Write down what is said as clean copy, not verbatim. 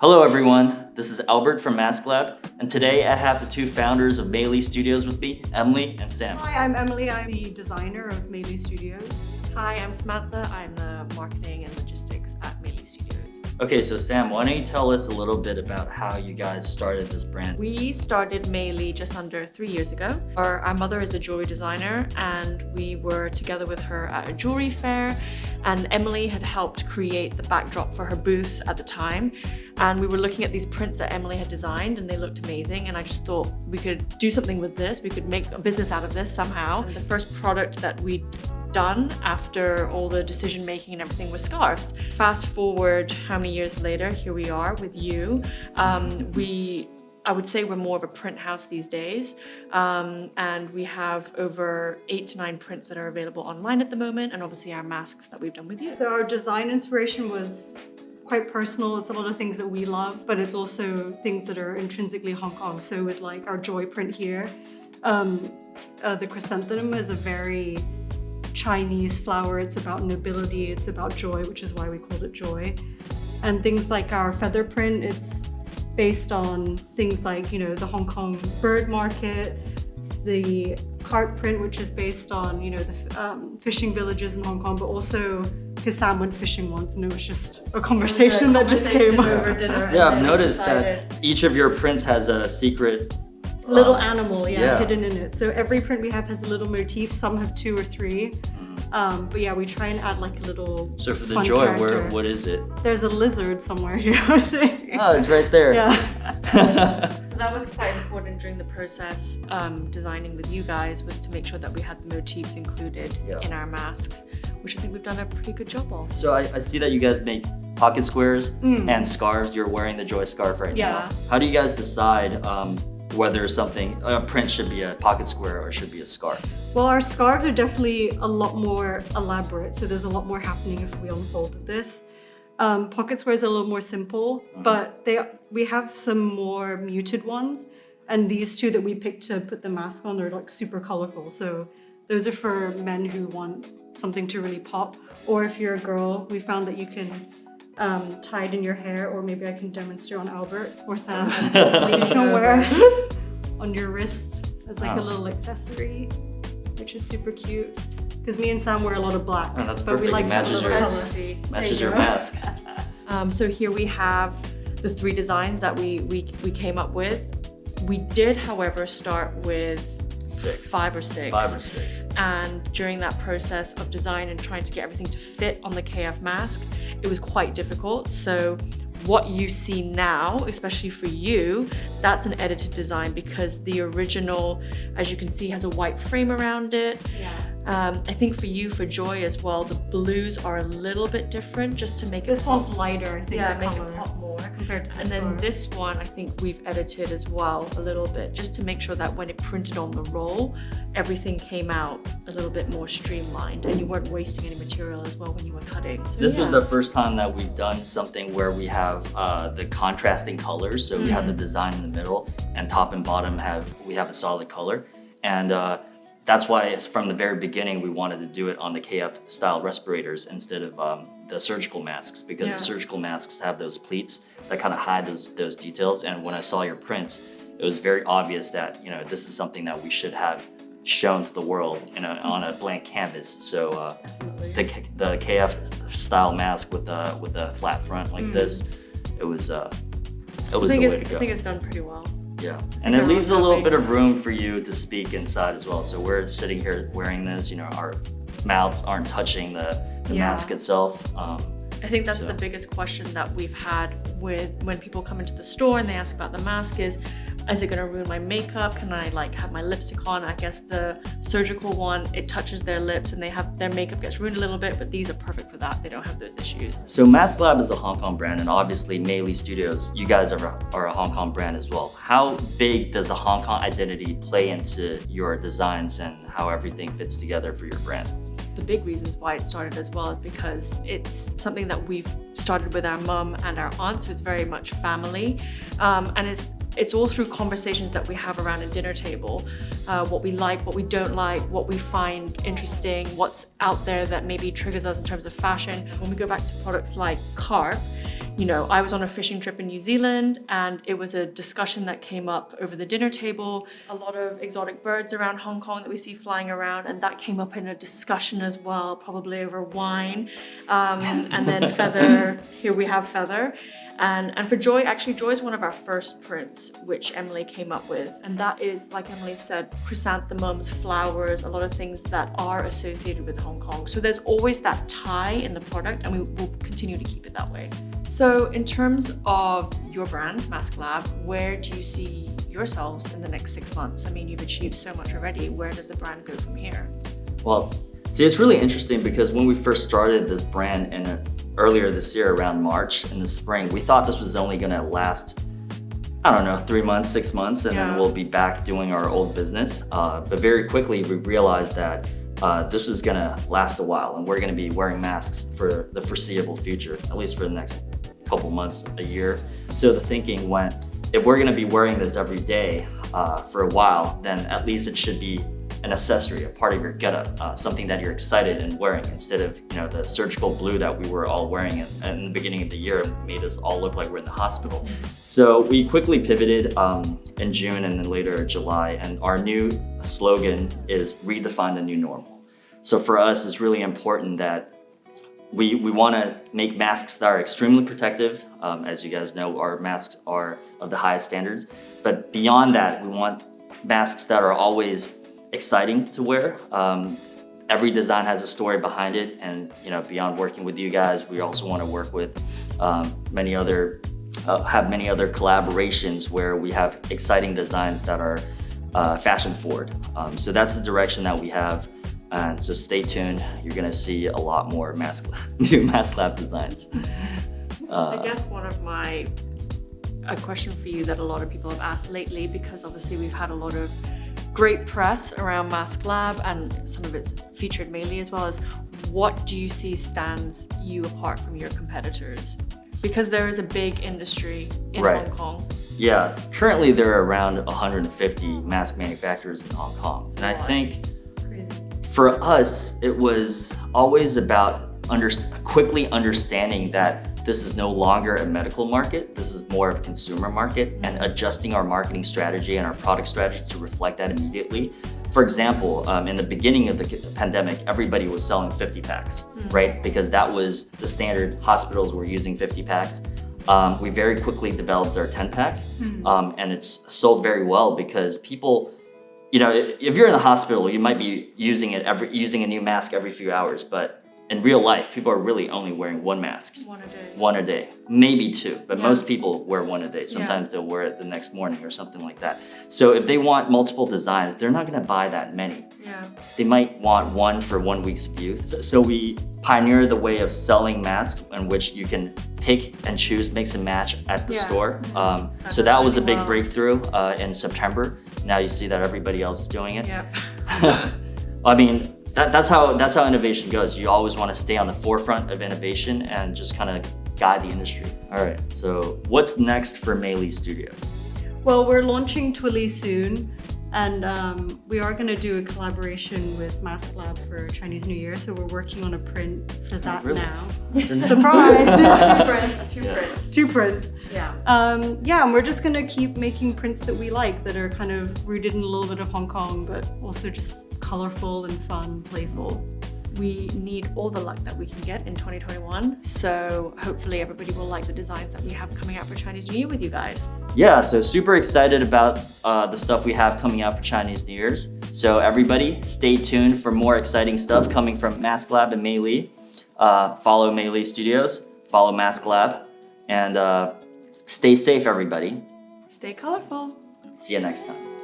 Hello everyone, this is Albert from masklab, and today I have the two founders of Meilee Studios with me, Emily and Sam. Hi, I'm Emily. I'm the designer of Meilee Studios. Hi, I'm Samantha. I'm the marketing and logistics at Meilee Studios. Okay, so Sam, why don't you tell us a little bit about how you guys started this brand? We started Meilee just under 3 years ago. Our mother is a jewelry designer, and we were together with her at a jewelry fair, and Emily had helped create the backdrop for her booth at the time. And we were looking at these prints that Emily had designed, and they looked amazing. And I just thought we could do something with this. We could make a business out of this somehow. And the first product that we'd done after all the decision making and everything was scarves. Fast forward how many years later, here we are with you. I would say we're more of a print house these days, and we have over 8 to 9 prints that are available online at the moment, and obviously our masks that we've done with you. So our design inspiration was quite personal. It's a lot of things that we love, but it's also things that are intrinsically Hong Kong. So with like our joy print here, the chrysanthemum is a very Chinese flower. It's about nobility, it's about joy, which is why we called it joy. And things like our feather print, it's based on things like, you know, the Hong Kong bird market, the cart print, which is based on, you know, the fishing villages in Hong Kong, but also because Sam went fishing once and it was just a conversation that just came over dinner. Yeah, I've noticed that each of your prints has a secret little animal, hidden in it. So every print we have has a little motif. Some have 2 or 3. But yeah, we try and add like a little. So for the fun joy, character. what is it? There's a lizard somewhere here, I think. Oh, it's right there. Yeah. So that was quite important during the process designing with you guys, was to make sure that we had the motifs included in our masks, which I think we've done a pretty good job of. So I see that you guys make pocket squares and scarves. You're wearing the joy scarf right now. How do you guys decide whether a print should be a pocket square or should be a scarf? Well, our scarves are definitely a lot more elaborate, so there's a lot more happening if we unfolded this. Pocket squares are a little more simple, but we have some more muted ones, and these two that we picked to put the mask on are like super colorful. So those are for men who want something to really pop, or if you're a girl, we found that you can tie it in your hair, or maybe I can demonstrate on Albert or Sam. You can wear on your wrist as like a little accessory, which is super cute. Because me and Sam wear a lot of black. Oh, that's but perfect. We like It matches your mask. So here we have the 3 designs that we came up with. We did, however, start with 5 or 6. 5 or 6. And during that process of design and trying to get everything to fit on the KF mask, it was quite difficult. So what you see now, especially for you, that's an edited design, because the original, as you can see, has a white frame around it. I think for you, for Joy as well, the blues are a little bit different, just to make it This one's lighter, I think. Yeah, the make color it pop more. compared to And then this one, I think we've edited as well a little bit, just to make sure that when it printed on the roll, everything came out a little bit more streamlined, and you weren't wasting any material as well when you were cutting. So, This was the first time that we've done something where we have the contrasting colors. So we have the design in the middle, and top and bottom we have a solid color. And that's why it's from the very beginning we wanted to do it on the KF style respirators instead of the surgical masks, because the surgical masks have those pleats that kind of hide those details. And when I saw your prints, it was very obvious that, you know, this is something that we should have shown to the world on a blank canvas. So the KF style mask with the flat front like this, it was the way to go. I think it's done pretty well. Yeah, and it leaves a little bit of room for you to speak inside as well. So we're sitting here wearing this, you know, our mouths aren't touching the mask itself. I think that's the biggest question that we've had with when people come into the store and they ask about the mask is it gonna ruin my makeup? Can I like have my lipstick on? I guess the surgical one, it touches their lips and their makeup gets ruined a little bit, but these are perfect for that. They don't have those issues. So masklab is a Hong Kong brand, and obviously Meilee Studios, you guys are a Hong Kong brand as well. How big does the Hong Kong identity play into your designs and how everything fits together for your brand? The big reasons why it started as well is because it's something that we've started with our mum and our aunt, so it's very much family, and it's all through conversations that we have around a dinner table, what we like, what we don't like, what we find interesting, what's out there that maybe triggers us in terms of fashion. When we go back to products like Carp, You know, I was on a fishing trip in New Zealand and it was a discussion that came up over the dinner table. A lot of exotic birds around Hong Kong that we see flying around, and that came up in a discussion as well, probably over wine. And then feather, here we have feather. And for Joy, actually Joy is one of our first prints, which Emily came up with. And that is, like Emily said, chrysanthemums, flowers, a lot of things that are associated with Hong Kong. So there's always that tie in the product, and we will continue to keep it that way. So in terms of your brand, masklab, where do you see yourselves in the next 6 months? I mean, you've achieved so much already. Where does the brand go from here? Well, see, it's really interesting because when we first started this brand earlier this year, around March in the spring, we thought this was only gonna last, I don't know, 3 months, 6 months, and then we'll be back doing our old business. But very quickly we realized that this was gonna last a while, and we're gonna be wearing masks for the foreseeable future, at least for the next couple months, a year. So the thinking went, if we're gonna be wearing this every day for a while, then at least it should be an accessory, a part of your getup, something that you're excited in wearing, instead of the surgical blue that we were all wearing in the beginning of the year and made us all look like we're in the hospital. So we quickly pivoted in June and then later July, and our new slogan is redefine the new normal. So for us, it's really important that we want to make masks that are extremely protective. As you guys know, our masks are of the highest standards, but beyond that, we want masks that are always exciting to wear. Every design has a story behind it, and beyond working with you guys, we also want to work with many other collaborations where we have exciting designs that are fashion forward. So that's the direction that we have, and so stay tuned. You're gonna see a lot more new masklab designs. I guess a question for you that a lot of people have asked lately, because obviously we've had a lot of great press around masklab and some of it's featured Meilee as well, is what do you see stands you apart from your competitors? Because there is a big industry in Hong Kong. Yeah, currently there are around 150 mask manufacturers in Hong Kong. And I think for us, it was always about quickly understanding that this is no longer a medical market, this is more of a consumer market, and adjusting our marketing strategy and our product strategy to reflect that immediately. For example, in the beginning of the pandemic, everybody was selling 50 packs, right? Because that was the standard. Hospitals were using 50 packs. We very quickly developed our 10 pack, and it's sold very well because people, if you're in the hospital, you might be using a new mask every few hours, but in real life, people are really only wearing one mask. One a day, maybe two, but most people wear one a day. Sometimes they'll wear it the next morning or something like that. So if they want multiple designs, they're not gonna buy that many. They might want one for 1 week's use. So we pioneered the way of selling masks in which you can pick and choose, mix and match at the store. So that was a big breakthrough in September. Now you see that everybody else is doing it. I mean, that's how innovation goes. You always want to stay on the forefront of innovation and just kind of guide the industry. All right, so what's next for Meilee Studios? Well, we're launching Twilly soon, and we are going to do a collaboration with masklab for Chinese New Year, so we're working on a print for that now. Surprise! Two prints. And we're just going to keep making prints that we like, that are kind of rooted in a little bit of Hong Kong, but also just colorful and fun, playful. We need all the luck that we can get in 2021. So hopefully everybody will like the designs that we have coming out for Chinese New Year with you guys. Yeah, so super excited about the stuff we have coming out for Chinese New Year's. So everybody stay tuned for more exciting stuff coming from masklab and Meilee. Follow Maeli Studios, follow masklab, and stay safe, everybody. Stay colorful. See you next time.